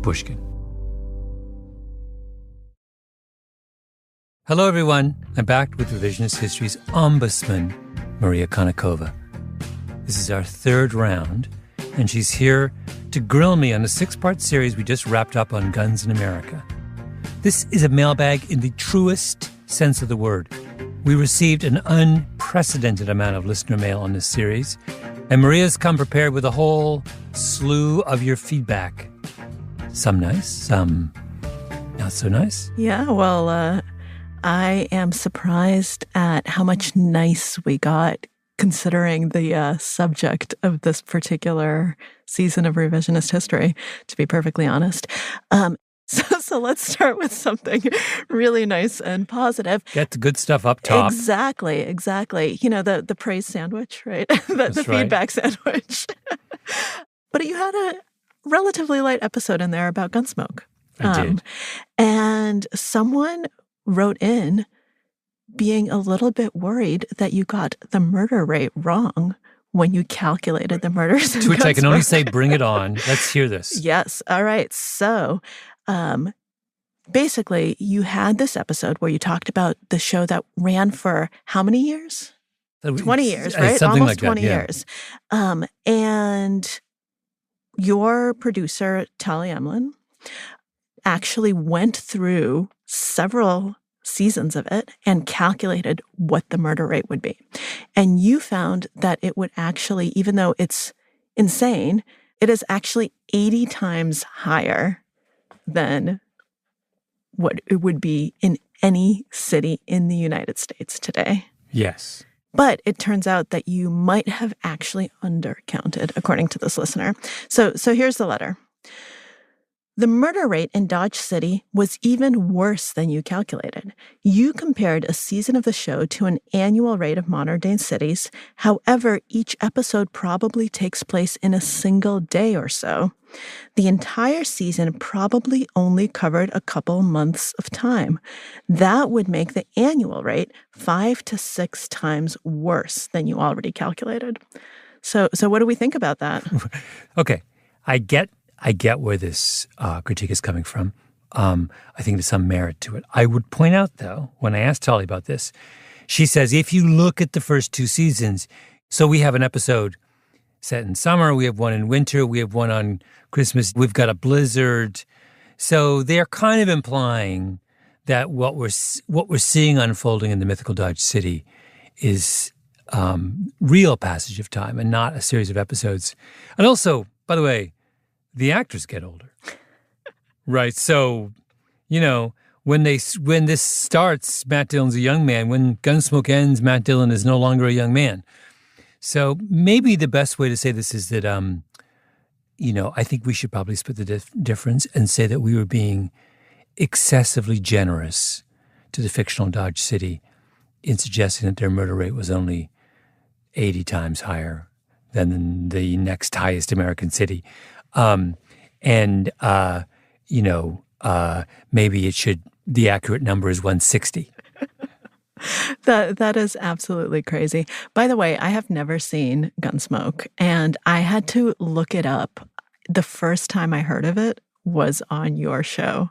Pushkin. Hello, everyone. I'm back with Revisionist History's ombudsman, Maria Konnikova. This is our third round, and she's here to grill me on a 6-part series we just wrapped up on guns in America. This is a mailbag in the truest sense of the word. We received an unprecedented amount of listener mail on this series, and Maria's come prepared with a whole slew of your feedback. Some nice, some not so nice. Yeah, well, I am surprised at how much nice we got, considering the subject of this particular season of Revisionist History, to be perfectly honest. So let's start with something really nice and positive. Get the good stuff up top. Exactly. You know, the praise sandwich, right? the feedback sandwich. But you had a relatively light episode in there about Gunsmoke. I did. And someone wrote in being a little bit worried that you got the murder rate wrong when you calculated the murders in To which Gunsmoke. I can only say, bring it on. Let's hear this. Yes. All right. So basically, you had this episode where you talked about the show that ran for how many years? 20 years, right? Something Almost like that, 20 yeah. years. And your producer, Tali Emlin, actually went through several seasons of it and calculated what the murder rate would be. And you found that it would actually, even though it's insane, it is actually 80 times higher than what it would be in any city in the United States today. Yes. But it turns out that you might have actually undercounted, according to this listener. So here's the letter. The murder rate in Dodge City was even worse than you calculated. You compared a season of the show to an annual rate of modern-day cities. However, each episode probably takes place in a single day or so. The entire season probably only covered a couple months of time. That would make the annual rate 5 to 6 times worse than you already calculated. So what do we think about that? Okay. I get where this critique is coming from. I think there's some merit to it. I would point out, though, when I asked Tali about this, she says, if you look at the first 2 seasons, so we have an episode set in summer, we have one in winter, we have one on Christmas, we've got a blizzard. So they're kind of implying that what we're seeing unfolding in the mythical Dodge City is real passage of time and not a series of episodes. And also, by the way, the actors get older, right? So, you know, when this starts, Matt Dillon's a young man. When Gunsmoke ends, Matt Dillon is no longer a young man. So maybe the best way to say this is that, I think we should probably split the difference and say that we were being excessively generous to the fictional Dodge City in suggesting that their murder rate was only 80 times higher than the next highest American city. Maybe the accurate number is 160. That is absolutely crazy. By the way, I have never seen Gunsmoke, and I had to look it up. The first time I heard of it was on your show.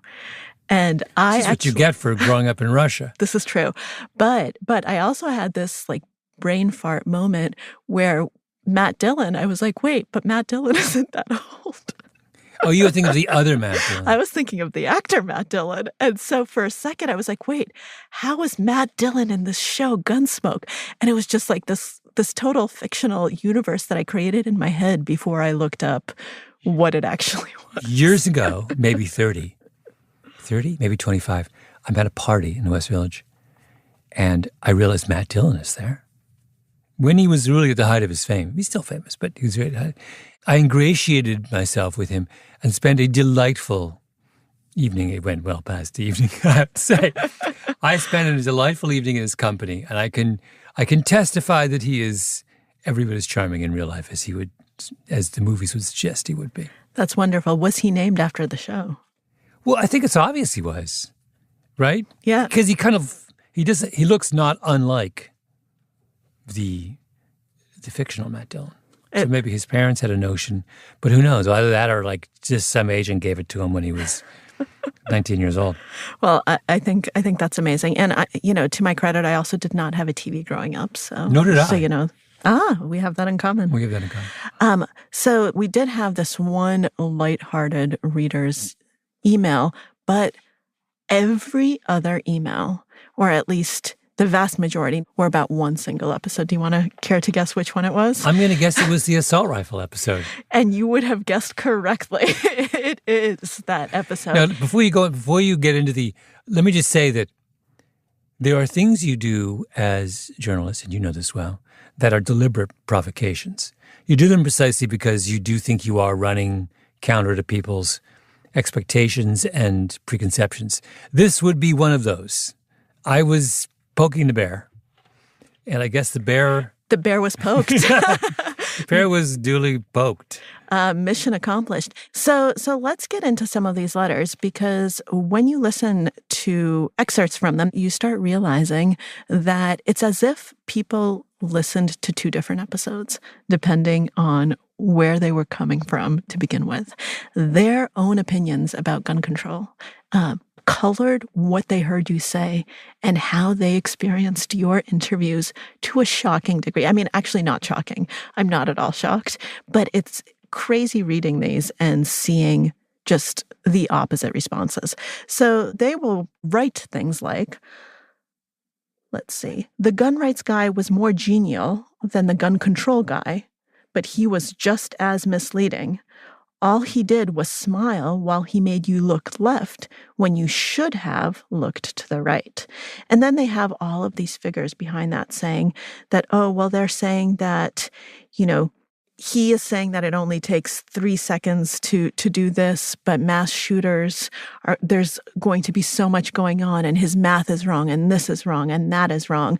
And This is what you get for growing up in Russia. This is true. But I also had this brain fart moment where Matt Dillon, I was like, wait, but Matt Dillon isn't that old. Oh, you were thinking of the other Matt Dillon. I was thinking of the actor Matt Dillon. And so for a second, I was like, wait, how is Matt Dillon in this show, Gunsmoke? And it was just like this total fictional universe that I created in my head before I looked up what it actually was. Years ago, maybe 30, maybe 25, I'm at a party in the West Village, and I realized Matt Dillon is there. When he was really at the height of his fame, he's still famous, but he was really I ingratiated myself with him and spent a delightful evening. It went well past the evening, I have to say. I spent a delightful evening in his company, and I can testify that he is every bit as charming in real life as the movies would suggest he would be. That's wonderful. Was he named after the show? Well, I think it's obvious he was, right? Yeah. Because he looks not unlike the fictional Matt Dillon. So maybe his parents had a notion, but who knows? Either that or like just some agent gave it to him when he was 19 years old. Well, I think that's amazing. And to my credit, I also did not have a TV growing up. So nor did I. So we have that in common. We have that in common. So we did have this one lighthearted reader's email, but every other email, or at least the vast majority, were about one single episode. Do you want to care to guess which one it was? I'm going to guess it was the assault rifle episode. And you would have guessed correctly. It is that episode. Now, before you get into let me just say that there are things you do as journalists, and you know this well, that are deliberate provocations. You do them precisely because you do think you are running counter to people's expectations and preconceptions. This would be one of those. I was poking the bear, and I guess the bear was poked. The bear was duly poked. Mission accomplished. So let's get into some of these letters, because when you listen to excerpts from them, you start realizing that it's as if people listened to two different episodes, depending on where they were coming from to begin with. Their own opinions about gun control colored what they heard you say and how they experienced your interviews to a shocking degree. I mean, actually not shocking. I'm not at all shocked, but it's crazy reading these and seeing just the opposite responses. So they will write things like, let's see, the gun rights guy was more genial than the gun control guy, but he was just as misleading. All he did was smile while he made you look left when you should have looked to the right. And then they have all of these figures behind that saying that, they're saying that, he is saying that it only takes 3 seconds to do this, but mass shooters there's going to be so much going on, and his math is wrong, and this is wrong, and that is wrong.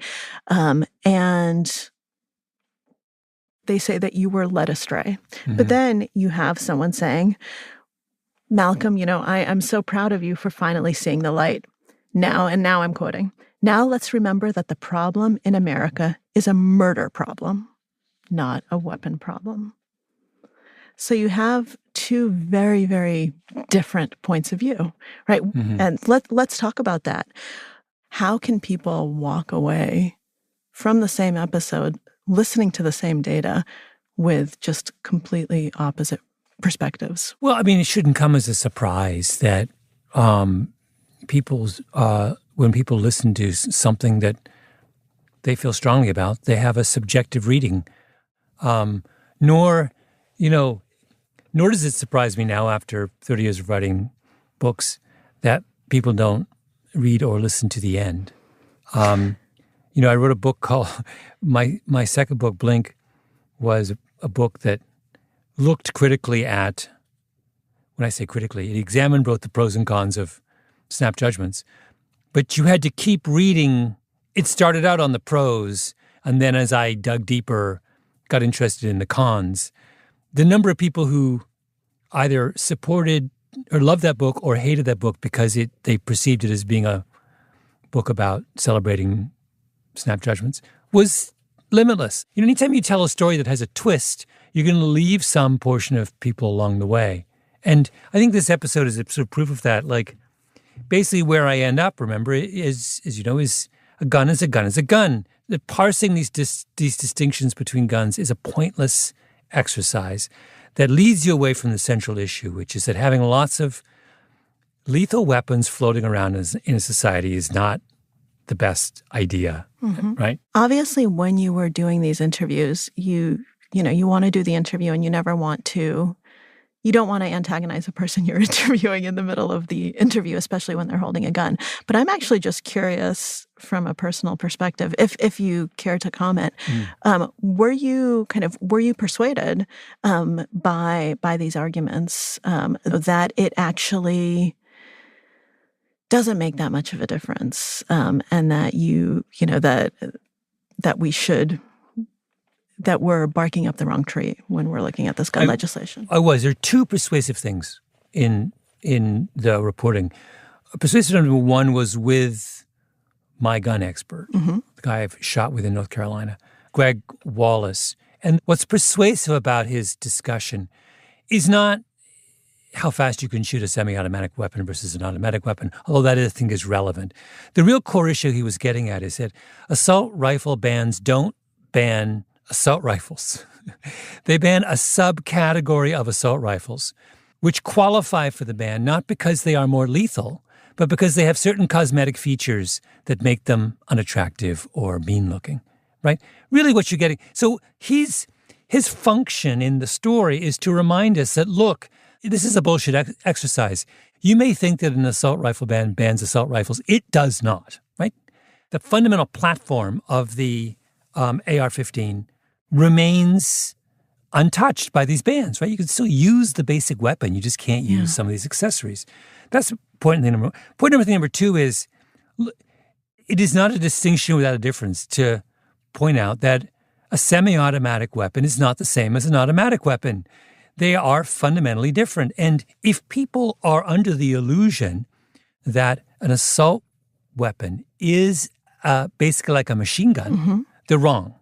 And they say that you were led astray. Mm-hmm. But then you have someone saying, Malcolm, I'm so proud of you for finally seeing the light. Now I'm quoting, now let's remember that the problem in America is a murder problem, not a weapon problem. So you have two very, very different points of view, right? Mm-hmm. And let's talk about that. How can people walk away from the same episode listening to the same data with just completely opposite perspectives? Well, I mean, it shouldn't come as a surprise that when people listen to something that they feel strongly about, they have a subjective reading. Nor does it surprise me now after 30 years of writing books that people don't read or listen to the end. I wrote a book called, my second book, Blink, was a book that looked critically at, when I say critically, it examined both the pros and cons of snap judgments. But you had to keep reading. It started out on the pros, and then as I dug deeper, got interested in the cons. The number of people who either supported or loved that book or hated that book because they perceived it as being a book about celebrating snap judgments was limitless. Anytime you tell a story that has a twist, you're going to leave some portion of people along the way. And I think this episode is a sort of proof of that. Like, basically where I end up, remember, is a gun is a gun is a gun. Parsing these distinctions between guns is a pointless exercise that leads you away from the central issue, which is that having lots of lethal weapons floating around in a society is not the best idea, mm-hmm. right? Obviously, when you were doing these interviews, you want to do the interview and you don't want to antagonize a person you're interviewing in the middle of the interview, especially when they're holding a gun. But I'm actually just curious from a personal perspective, if you care to comment, were you persuaded by these arguments that it actually doesn't make that much of a difference, and that that we're barking up the wrong tree when we're looking at this gun legislation? There are two persuasive things in the reporting. Persuasive number one was with my gun expert, mm-hmm. the guy I've shot with in North Carolina, Greg Wallace. And what's persuasive about his discussion is not how fast you can shoot a semi-automatic weapon versus an automatic weapon, although that I think is relevant. The real core issue he was getting at is that assault rifle bans don't ban assault rifles. They ban a subcategory of assault rifles, which qualify for the ban not because they are more lethal, but because they have certain cosmetic features that make them unattractive or mean-looking, right? Really what you're getting. So his function in the story is to remind us that, look, this is a bullshit exercise. You may think that an assault rifle ban bans assault rifles. It does not, right? The fundamental platform of the AR-15 remains untouched by these bans, right? You can still use the basic weapon. You just can't use some of these accessories. That's point number one. Point number two is it is not a distinction without a difference to point out that a semi-automatic weapon is not the same as an automatic weapon. They are fundamentally different. And if people are under the illusion that an assault weapon is basically like a machine gun, they're wrong,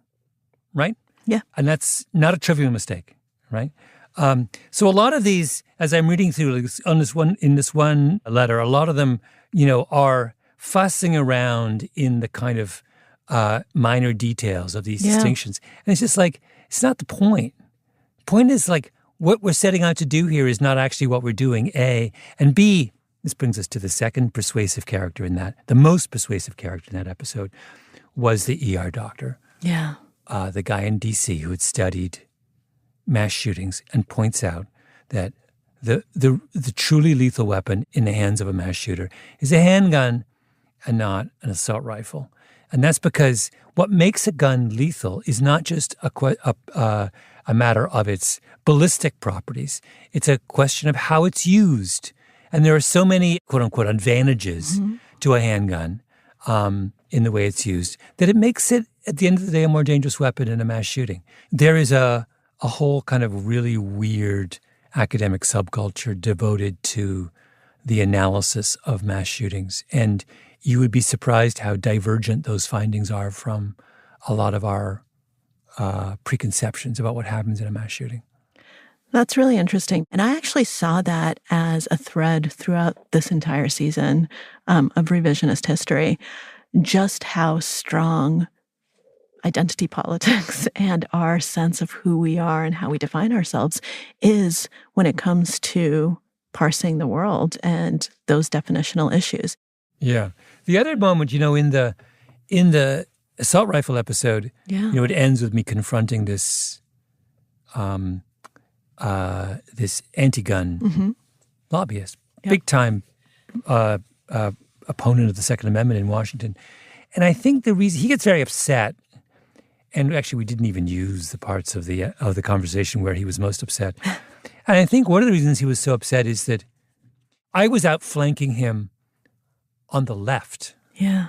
right? Yeah. And that's not a trivial mistake, right? So a lot of these, as I'm reading through in this one letter, a lot of them, are fussing around in the kind of minor details of these distinctions. And it's just like, it's not the point. The point is like, what we're setting out to do here is not actually what we're doing, A. And B, this brings us to the second persuasive character in that, the most persuasive character in that episode was the ER doctor. Yeah. The guy in D.C. who had studied mass shootings and points out that the truly lethal weapon in the hands of a mass shooter is a handgun and not an assault rifle. And that's because what makes a gun lethal is not just a matter of its ballistic properties. It's a question of how it's used. And there are so many, quote-unquote, advantages to a handgun in the way it's used that it makes it, at the end of the day, a more dangerous weapon in a mass shooting. There is a whole kind of really weird academic subculture devoted to the analysis of mass shootings. And you would be surprised how divergent those findings are from a lot of our preconceptions about what happens in a mass shooting. That's really interesting. And I actually saw that as a thread throughout this entire season of Revisionist History, just how strong identity politics and our sense of who we are and how we define ourselves is when it comes to parsing the world and those definitional issues. Yeah. The other moment, in the assault rifle episode, it ends with me confronting this this anti-gun lobbyist, big time opponent of the Second Amendment in Washington. And I think the reason he gets very upset, and actually we didn't even use the parts of the conversation where he was most upset. And I think one of the reasons he was so upset is that I was outflanking him on the left. Yeah.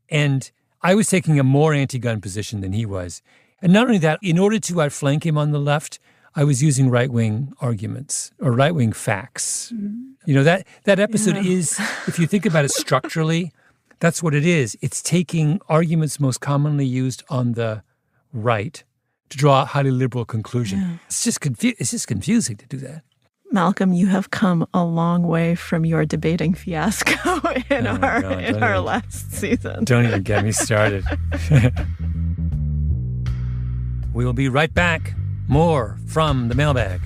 And I was taking a more anti-gun position than he was. And not only that, in order to outflank him on the left, I was using right-wing arguments or right-wing facts. That episode is, if you think about it structurally, that's what it is. It's taking arguments most commonly used on the right to draw a highly liberal conclusion. Yeah. It's just confusing to do that. Malcolm, you have come a long way from your debating fiasco in our last season. Don't even get me started. We will be right back. More from the mailbag.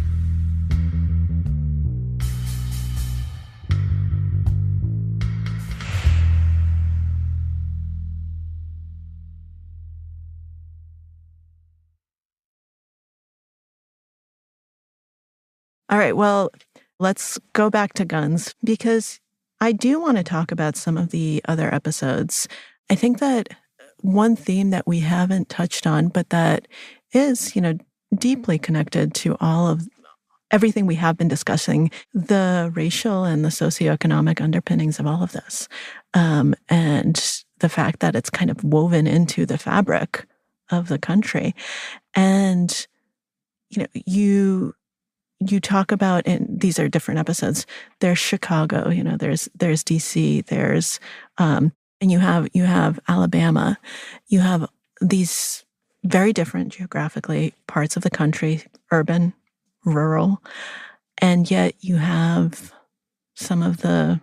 All right, well, let's go back to guns because I do want to talk about some of the other episodes. I think that one theme that we haven't touched on, but that is, deeply connected to all of everything we have been discussing, the racial and the socioeconomic underpinnings of all of this, and the fact that it's kind of woven into the fabric of the country. And, you talk about, and these are different episodes, there's Chicago, there's DC, there's, and you have Alabama, you have these very different geographically, parts of the country, urban, rural, and yet you have some of the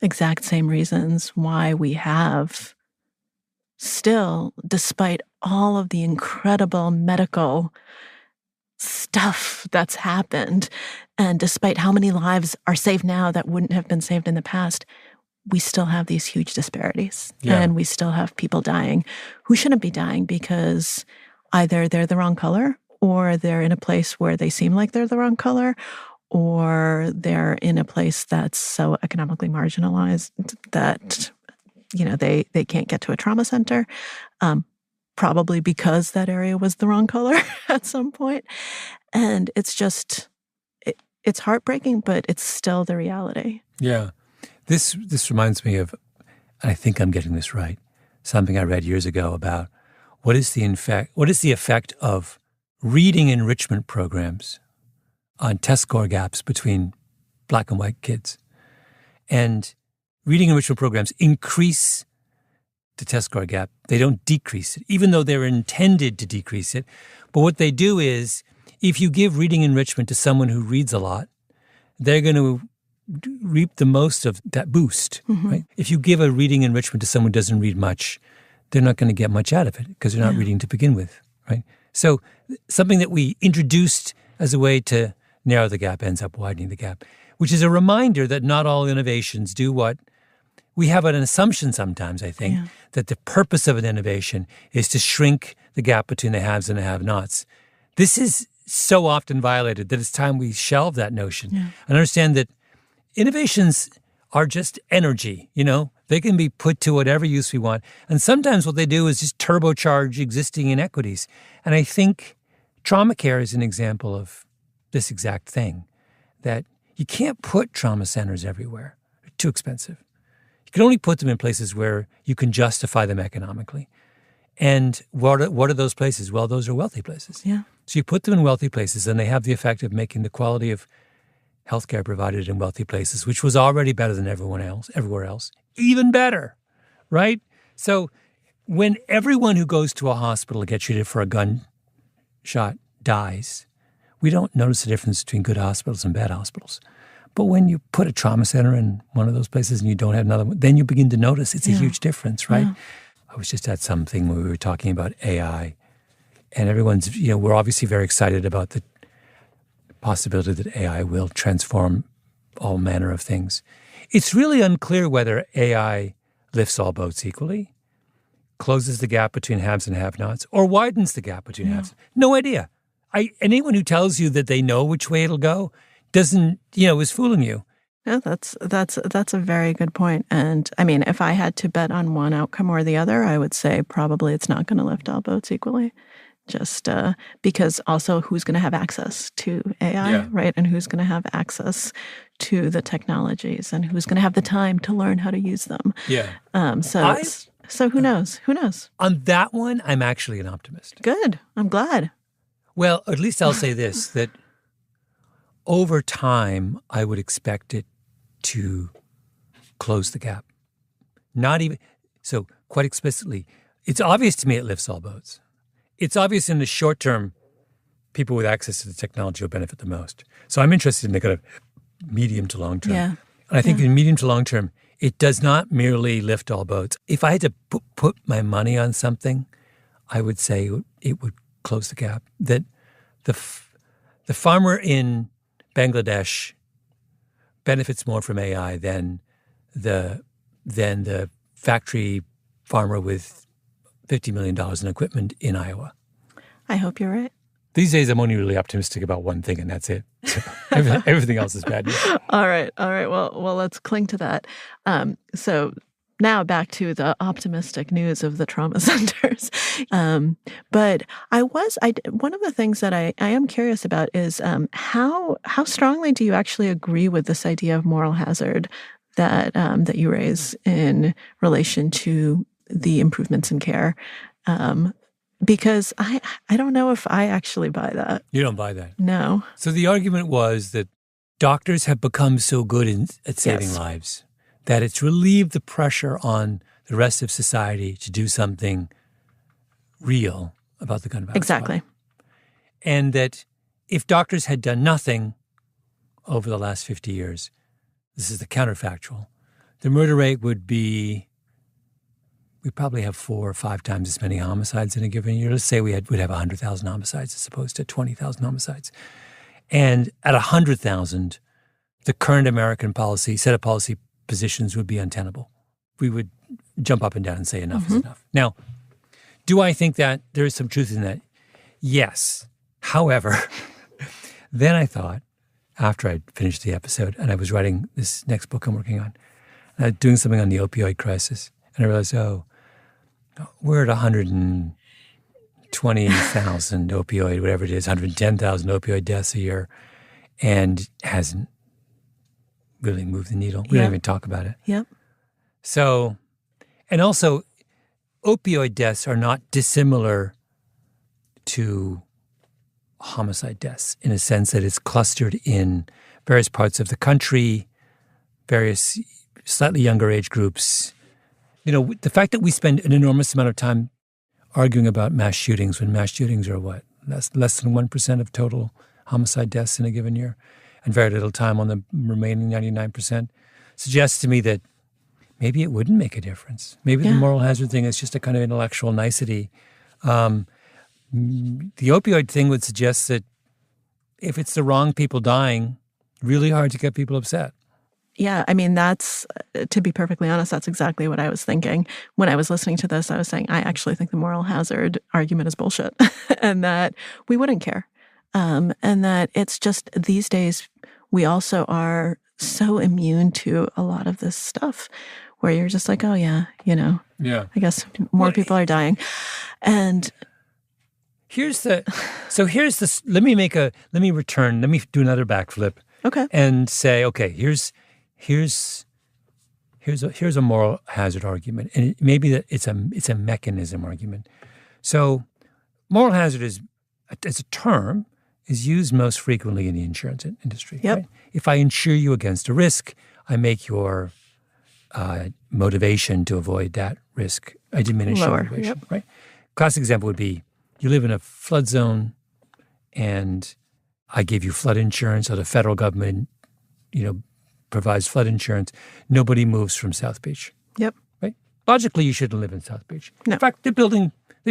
exact same reasons why we have still, despite all of the incredible medical stuff that's happened, and despite how many lives are saved now that wouldn't have been saved in the past, we still have these huge disparities. Yeah. And we still have people dying who shouldn't be dying because either they're the wrong color, or they're in a place where they seem like they're the wrong color, or they're in a place that's so economically marginalized that, they can't get to a trauma center, probably because that area was the wrong color at some point. And it's just, it's heartbreaking, but it's still the reality. Yeah. This reminds me of, and I think I'm getting this right, something I read years ago about what is the effect of reading enrichment programs on test score gaps between black and white kids. And reading enrichment programs increase the test score gap. They don't decrease it, even though they're intended to decrease it. But what they do is, if you give reading enrichment to someone who reads a lot, they're going to reap the most of that boost, right? If you give a reading enrichment to someone who doesn't read much, they're not going to get much out of it because they're not reading to begin with, right? So something that we introduced as a way to narrow the gap ends up widening the gap, which is a reminder that not all innovations do what we have an assumption sometimes, I think, that the purpose of an innovation is to shrink the gap between the haves and the have-nots. This is so often violated that it's time we shelve that notion and understand that innovations are just energy, They can be put to whatever use we want. And sometimes what they do is just turbocharge existing inequities. And I think trauma care is an example of this exact thing, that you can't put trauma centers everywhere. They're too expensive. You can only put them in places where you can justify them economically. And what are those places? Well, those are wealthy places. Yeah. So you put them in wealthy places, and they have the effect of making the quality of healthcare provided in wealthy places, which was already better than everywhere else, even better, right? So when everyone who goes to a hospital to get treated for a gunshot dies, we don't notice the difference between good hospitals and bad hospitals. But when you put a trauma center in one of those places and you don't have another one, then you begin to notice it's a huge difference, right? Yeah. I was just at something where we were talking about AI, and everyone's, we're obviously very excited about the possibility that AI will transform all manner of things. It's really unclear whether AI lifts all boats equally, closes the gap between haves and have-nots, or widens the gap between haves. No idea. Anyone who tells you that they know which way it'll go doesn't, is fooling you. Yeah, that's a very good point. And I mean, if I had to bet on one outcome or the other, I would say probably it's not going to lift all boats equally. Just because also who's going to have access to AI, right? And who's going to have access to the technologies, and who's going to have the time to learn how to use them. Yeah. So who knows? Who knows? On that one, I'm actually an optimist. Good. I'm glad. Well, at least I'll say this, that over time, I would expect it to close the gap. Not even, so quite explicitly, it's obvious to me it lifts all boats. It's obvious in the short term, people with access to the technology will benefit the most. So I'm interested in the kind of medium to long term. Yeah. And I think in medium to long term, it does not merely lift all boats. If I had to put my money on something, I would say it would close the gap. That the farmer in Bangladesh benefits more from AI than the factory farmer with $50 million in equipment in Iowa. I hope you're right. These days, I'm only really optimistic about one thing, and that's it. So everything else is bad news. All right. Well, let's cling to that. So now back to the optimistic news of the trauma centers. But one of the things that I am curious about is how strongly do you actually agree with this idea of moral hazard that you raise in relation to the improvements in care? Because I don't know if I actually buy that. You don't buy that? No. So the argument was that doctors have become so good at saving lives that it's relieved the pressure on the rest of society to do something real about the gun violence. Exactly. Problem. And that if doctors had done nothing over the last 50 years, this is the counterfactual, the murder rate would be, we probably have 4 or 5 times as many homicides in a given year. Let's say we'd have 100,000 homicides as opposed to 20,000 homicides. And at 100,000, the current American set of policy positions would be untenable. We would jump up and down and say enough is enough. Now, do I think that there is some truth in that? Yes. However, then I thought, after I'd finished the episode and I was writing this next book I'm working on, and I was doing something on the opioid crisis, and I realized, we're at 120,000 opioid, whatever it is, 110,000 opioid deaths a year, and hasn't really moved the needle. We don't even talk about it. Yep. So, and also, opioid deaths are not dissimilar to homicide deaths in a sense that it's clustered in various parts of the country, various slightly younger age groups. You know, the fact that we spend an enormous amount of time arguing about mass shootings when mass shootings are what? Less than 1% of total homicide deaths in a given year, and very little time on the remaining 99%, suggests to me that maybe it wouldn't make a difference. Maybe the moral hazard thing is just a kind of intellectual nicety. The opioid thing would suggest that if it's the wrong people dying, really hard to get people upset. Yeah, I mean, that's, to be perfectly honest, that's exactly what I was thinking. When I was listening to this, I was saying, I actually think the moral hazard argument is bullshit and that we wouldn't care. And that it's just these days, we also are so immune to a lot of this stuff where you're just like, oh, yeah, I guess more people are dying. And let me do another backflip. Okay. And say, okay, here's a moral hazard argument, and maybe that it's a mechanism argument. So, moral hazard as a term is used most frequently in the insurance industry. Yep. Right? If I insure you against a risk, I make your motivation to avoid that risk, I diminish your motivation. Yep. Right. Classic example would be you live in a flood zone, and I gave you flood insurance, or the federal government, provides flood insurance. Nobody moves from South Beach. Yep. Right? Logically, you shouldn't live in South Beach. No. In fact, they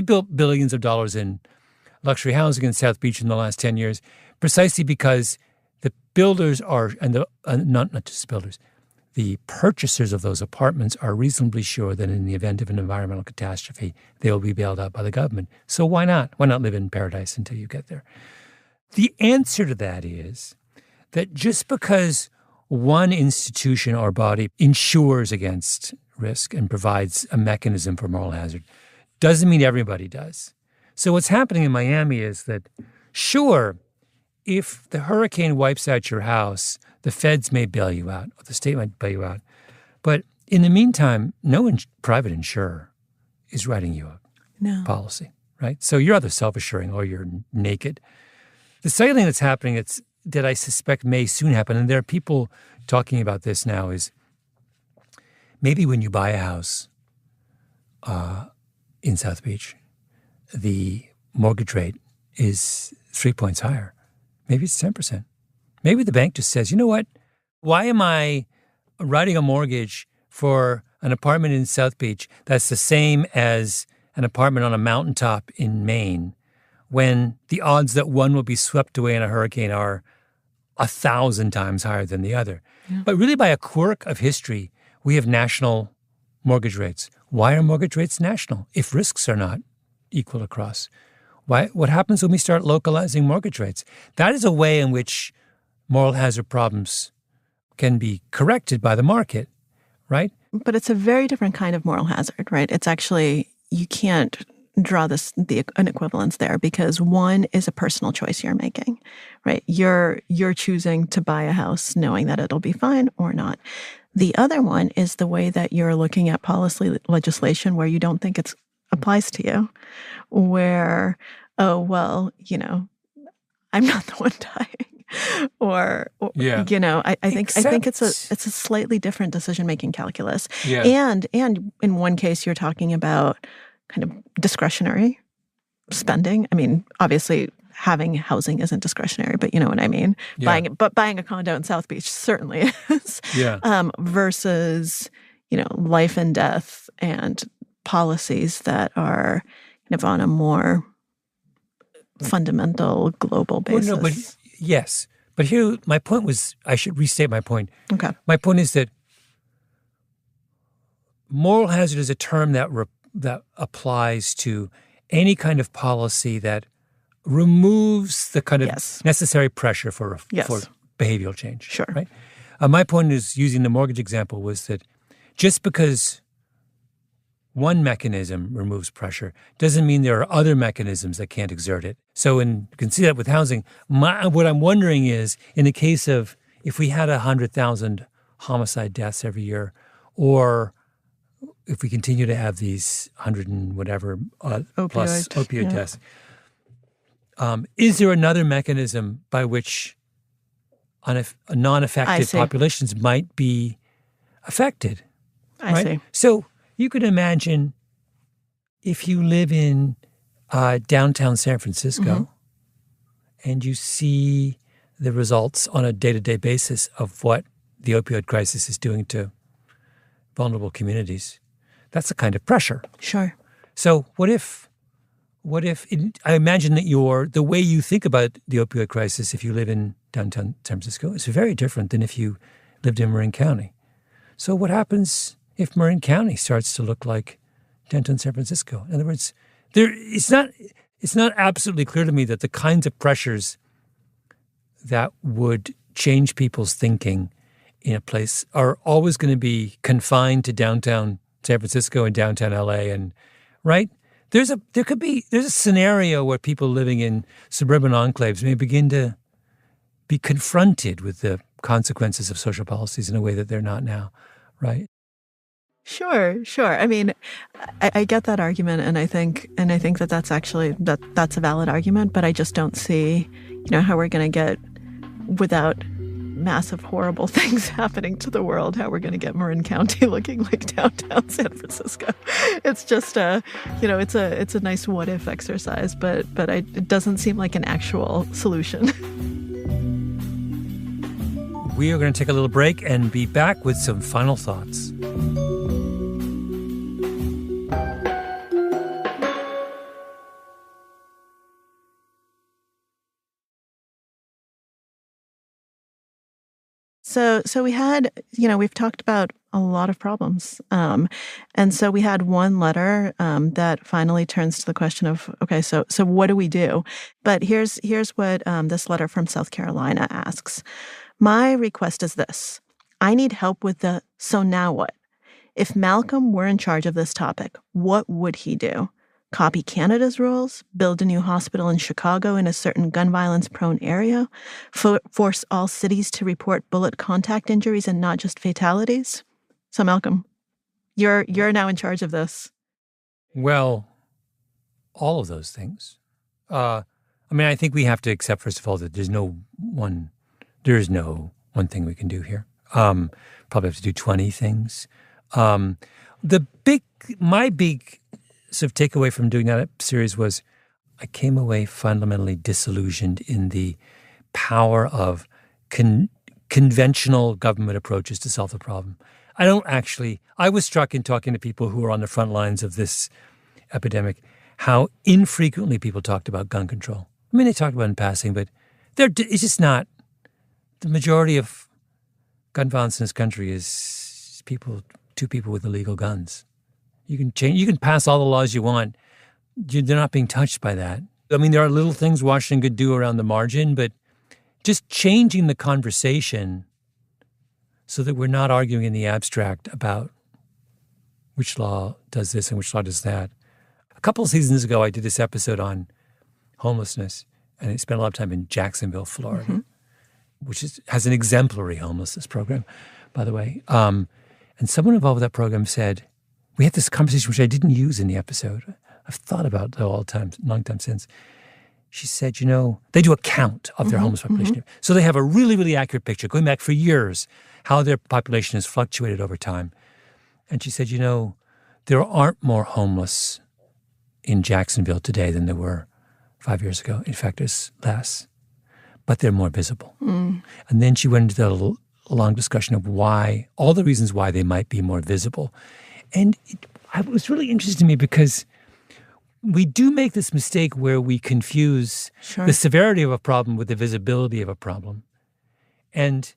built billions of dollars in luxury housing in South Beach in the last 10 years, precisely because the builders are, and not just builders, the purchasers of those apartments are reasonably sure that in the event of an environmental catastrophe, they will be bailed out by the government. So why not? Why not live in paradise until you get there? The answer to that is that just because one institution or body insures against risk and provides a mechanism for moral hazard doesn't mean everybody does. So what's happening in Miami is that, sure, if the hurricane wipes out your house, the feds may bail you out, or the state might bail you out. But in the meantime, no private insurer is writing you a policy, right? So you're either self-assuring or you're naked. The second thing that's happening that I suspect may soon happen, and there are people talking about this now, is maybe when you buy a house in South Beach, the mortgage rate is 3 points higher. Maybe it's 10%. Maybe the bank just says, you know what? Why am I writing a mortgage for an apartment in South Beach that's the same as an apartment on a mountaintop in Maine when the odds that one will be swept away in a hurricane are 1,000 times higher than the other? Yeah. But really, by a quirk of history, we have national mortgage rates. Why are mortgage rates national if risks are not equal across? What happens when we start localizing mortgage rates? That is a way in which moral hazard problems can be corrected by the market, right? But it's a very different kind of moral hazard, right? It's actually, you can't draw an equivalence there because one is a personal choice you're making, right? You're choosing to buy a house knowing that it'll be fine or not. The other one is the way that you're looking at policy legislation where you don't think it applies to you, where, oh, well, I'm not the one dying. Or I think it's a slightly different decision-making calculus. Yeah. And in one case, you're talking about kind of discretionary spending. I mean, obviously, having housing isn't discretionary, but you know what I mean. Yeah. Buying a condo in South Beach certainly is. Yeah. Versus, life and death and policies that are kind of on a more fundamental global basis. Well, no, but yes. But here, my point was, I should restate my point. Okay. My point is that moral hazard is a term that applies to any kind of policy that removes the kind of necessary pressure for behavioral change. Sure. Right? My point is, using the mortgage example, was that just because one mechanism removes pressure doesn't mean there are other mechanisms that can't exert it. So you can see that with housing. What I'm wondering is, in the case of if we had 100,000 homicide deaths every year, or if we continue to have these 100 and whatever plus opioid deaths, is there another mechanism by which non-affected populations might be affected? I see. So you could imagine if you live in downtown San Francisco and you see the results on a day-to-day basis of what the opioid crisis is doing to vulnerable communities, that's a kind of pressure. Sure. So what if I imagine that the way you think about the opioid crisis if you live in downtown San Francisco is very different than if you lived in Marin County. So what happens if Marin County starts to look like downtown San Francisco? In other words, it's not absolutely clear to me that the kinds of pressures that would change people's thinking in a place are always going to be confined to downtown San Francisco and downtown LA, and right? There's a scenario where people living in suburban enclaves may begin to be confronted with the consequences of social policies in a way that they're not now, right? Sure. I mean, I get that argument, and I think that that's actually that's a valid argument. But I just don't see, how we're going to get, without massive horrible things happening to the world, how we're going to get Marin County looking like downtown San Francisco. It's just it's a nice what if exercise, but it doesn't seem like an actual solution. We are going to take a little break and be back with some final thoughts. So we had, we've talked about a lot of problems. And so we had one letter that finally turns to the question of, okay, so what do we do? But here's what this letter from South Carolina asks. My request is this. I need help with the so now what? If Malcolm were in charge of this topic, what would he do? Copy Canada's rules? Build a new hospital in Chicago in a certain gun violence-prone area? Force all cities to report bullet contact injuries and not just fatalities? So, Malcolm, you're now in charge of this. Well, all of those things. I mean, I think we have to accept, first of all, that there is no one thing we can do here. Probably have to do 20 things. My big sort of takeaway from doing that series was I came away fundamentally disillusioned in the power of conventional government approaches to solve the problem. I was struck in talking to people who were on the front lines of this epidemic, how infrequently people talked about gun control. I mean, they talked about it in passing, but it's just not. The majority of gun violence in this country is two people with illegal guns. You can pass all the laws you want. They're not being touched by that. I mean, there are little things Washington could do around the margin, but just changing the conversation so that we're not arguing in the abstract about which law does this and which law does that. A couple of seasons ago, I did this episode on homelessness, and I spent a lot of time in Jacksonville, Florida, which has an exemplary homelessness program, by the way. And someone involved with that program said, we had this conversation, which I didn't use in the episode. I've thought about it all the time, long time since. She said, they do a count of their homeless population. So they have a really, really accurate picture, going back for years, how their population has fluctuated over time. And she said, there aren't more homeless in Jacksonville today than there were 5 years ago. In fact, there's less. But they're more visible. And then she went into the long discussion of why, all the reasons why they might be more visible. And it was really interesting to me because we do make this mistake where we confuse the severity of a problem with the visibility of a problem. And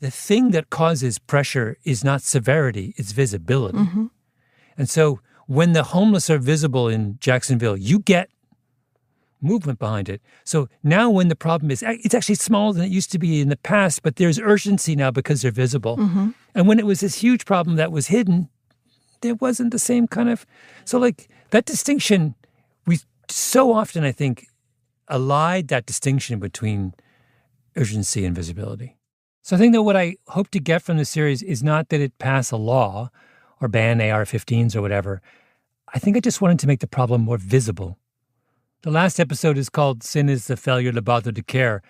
the thing that causes pressure is not severity, it's visibility. And so when the homeless are visible in Jacksonville, you get movement behind it. So now when the problem is, it's actually smaller than it used to be in the past, but there's urgency now because they're visible. And when it was this huge problem that was hidden, there wasn't the same kind of, so like that distinction, we so often, I think, allied that distinction between urgency and visibility. So I think that what I hope to get from this series is not that it pass a law or ban AR-15s or whatever. I think I just wanted to make the problem more visible. The last episode is called Sin is the Failure to Bother to Care.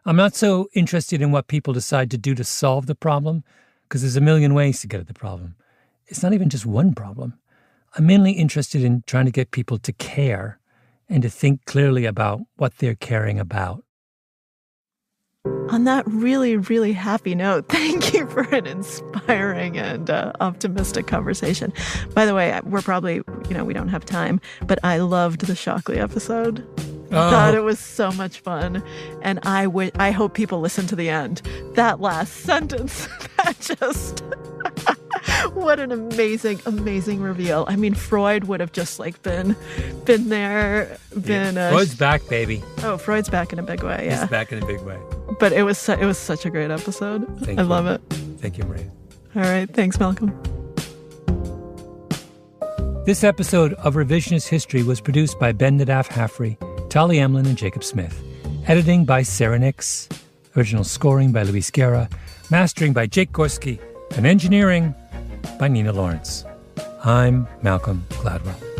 I'm not so interested in what people decide to do to solve the problem, because there's a million ways to get at the problem. It's not even just one problem. I'm mainly interested in trying to get people to care and to think clearly about what they're caring about. On that really, really happy note, thank you for an inspiring and optimistic conversation. By the way, we're probably, we don't have time, but I loved the Shockley episode. I thought it was so much fun. And I hope people listen to the end. That last sentence, that just... What an amazing, amazing reveal. I mean, Freud would have just been there, Freud's back, baby. Oh, Freud's back in a big way, yeah. He's back in a big way. But it was such a great episode. Thank you. Love it. Thank you, Maria. All right. Thanks, Malcolm. This episode of Revisionist History was produced by Ben Nadaf Haffrey, Tali Emlin, and Jacob Smith. Editing by Sarah Nix. Original scoring by Luis Guerra. Mastering by Jake Gorski. And engineering by Nina Lawrence. I'm Malcolm Gladwell.